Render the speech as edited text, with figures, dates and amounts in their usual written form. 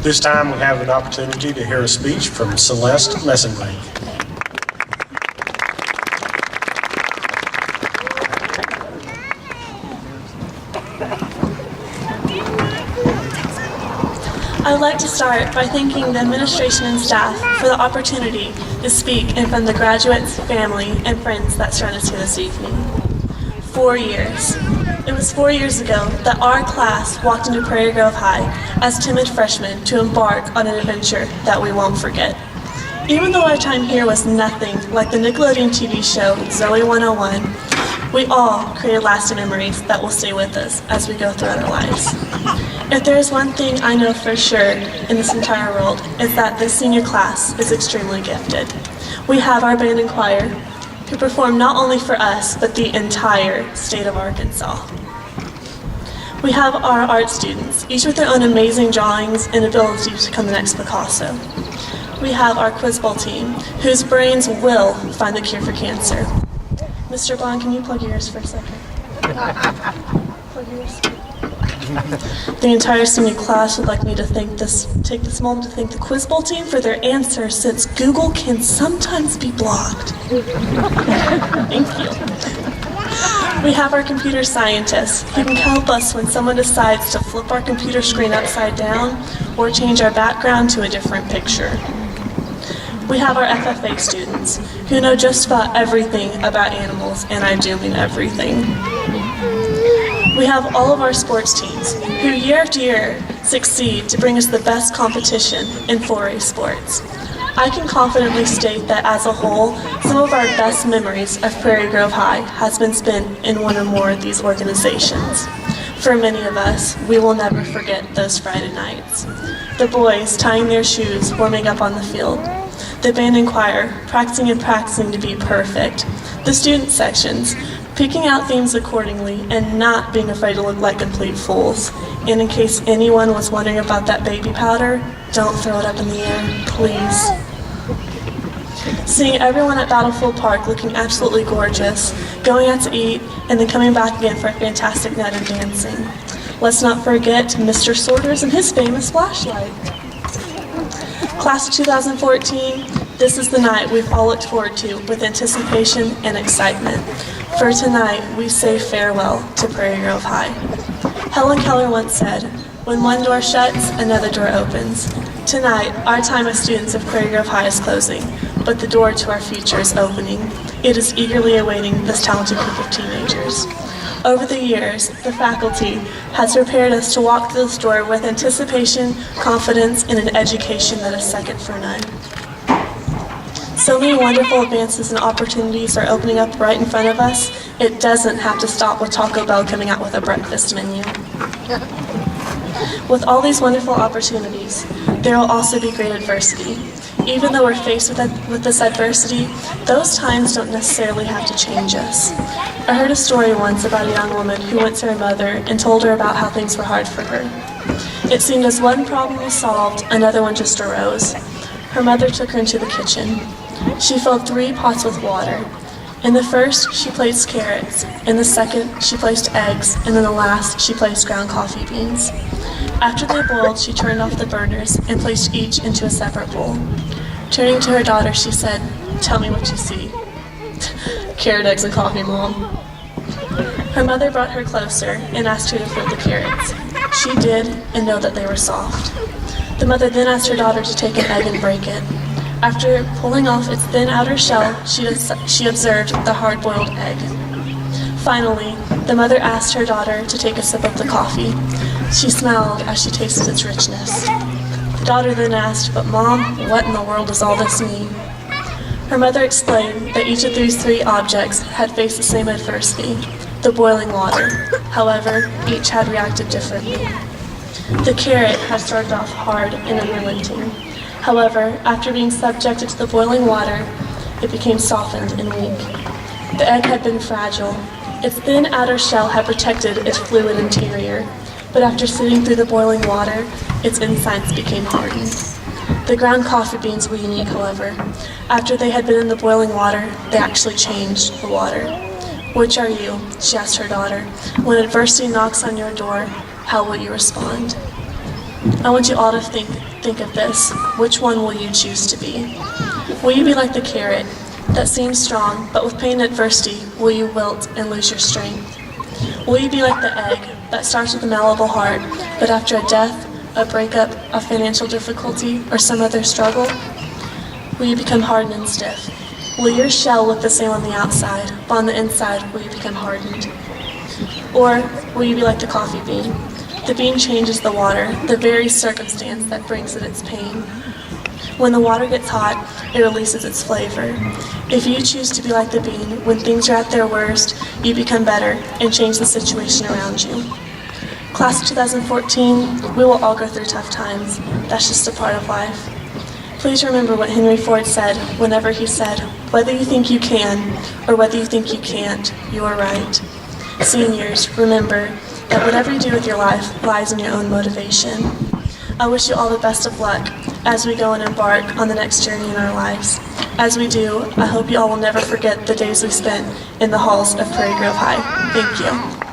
This time we have an opportunity to hear a speech from Celeste Messenbrink. I would like to start by thanking the administration and staff for the opportunity to speak in front of the graduates, family, and friends that surround us here this evening. 4 years. It was 4 years ago that our class walked into Prairie Grove High as timid freshmen to embark on an adventure that we won't forget. Even though our time here was nothing like the Nickelodeon TV show Zoe 101, we all created lasting memories that will stay with us as we go throughout our lives. If there is one thing I know for sure in this entire world, it's that this senior class is extremely gifted. We have our band and choir, who perform not only for us, but the entire state of Arkansas. We have our art students, each with their own amazing drawings and ability to become the next Picasso. We have our quiz bowl team, whose brains will find the cure for cancer. Mr. Bond, can you plug your ears for a second? Plug your ears. The entire senior class would like me to take this moment to thank the quiz bowl team for their answers, since Google can sometimes be blocked. Thank you. We have our computer scientists who can help us when someone decides to flip our computer screen upside down or change our background to a different picture. We have our FFA students who know just about everything about animals, and I do mean everything. We have all of our sports teams who year after year succeed to bring us the best competition in 4A sports. I can confidently state that as a whole, some of our best memories of Prairie Grove High has been spent in one or more of these organizations. For many of us, we will never forget those Friday nights. The boys tying their shoes, warming up on the field. The band and choir, practicing to be perfect. The student sections, picking out themes accordingly and not being afraid to look like complete fools. And in case anyone was wondering about that baby powder, don't throw it up in the air, please. Seeing everyone at Battlefield Park looking absolutely gorgeous, going out to eat, and then coming back again for a fantastic night of dancing. Let's not forget Mr. Sorters and his famous flashlight. Class of 2014, this is the night we've all looked forward to with anticipation and excitement. For tonight, we say farewell to Prairie Grove High. Helen Keller once said, "When one door shuts, another door opens." Tonight, our time as students of Prairie Grove High is closing, but the door to our future is opening. It is eagerly awaiting this talented group of teenagers. Over the years, the faculty has prepared us to walk through this door with anticipation, confidence, and an education that is second for none. So many wonderful advances and opportunities are opening up right in front of us. It doesn't have to stop with Taco Bell coming out with a breakfast menu. With all these wonderful opportunities, there will also be great adversity. Even though we're faced with this adversity, those times don't necessarily have to change us. I heard a story once about a young woman who went to her mother and told her about how things were hard for her. It seemed as one problem was solved, another one just arose. Her mother took her into the kitchen. She filled 3 pots with water. In the first, she placed carrots. In the second, she placed eggs. And in the last, she placed ground coffee beans. After they boiled, she turned off the burners and placed each into a separate bowl. Turning to her daughter, she said, "Tell me what you see." "Carrot, eggs, and coffee, Mom." Her mother brought her closer and asked her to flip the carrots. She did, and know that they were soft. The mother then asked her daughter to take an egg and break it. After pulling off its thin outer shell, she observed the hard-boiled egg. Finally, the mother asked her daughter to take a sip of the coffee. She smiled as she tasted its richness. The daughter then asked, "But Mom, what in the world does all this mean?" Her mother explained that each of these 3 objects had faced the same adversity, the boiling water. However, each had reacted differently. The carrot had started off hard and unrelenting. However, after being subjected to the boiling water, it became softened and weak. The egg had been fragile. Its thin outer shell had protected its fluid interior, but after sitting through the boiling water, its insides became hardened. The ground coffee beans were unique, however. After they had been in the boiling water, they actually changed the water. "Which are you?" she asked her daughter. "When adversity knocks on your door, how will you respond?" I want you all to think of this. Which one will you choose to be? Will you be like the carrot that seems strong, but with pain and adversity, will you wilt and lose your strength? Will you be like the egg that starts with a malleable heart, but after a death, a breakup, a financial difficulty, or some other struggle, will you become hardened and stiff? Will your shell look the same on the outside, but on the inside, will you become hardened? Or will you be like the coffee bean? The bean changes the water, the very circumstance that brings it its pain. When the water gets hot, it releases its flavor. If you choose to be like the bean, when things are at their worst, you become better and change the situation around you. Class of 2014, we will all go through tough times. That's just a part of life. Please remember what Henry Ford said whenever he said, "Whether you think you can or whether you think you can't, you are right." Seniors, remember that whatever you do with your life lies in your own motivation. I wish you all the best of luck as we go and embark on the next journey in our lives. As we do, I hope you all will never forget the days we spent in the halls of Prairie Grove High. Thank you.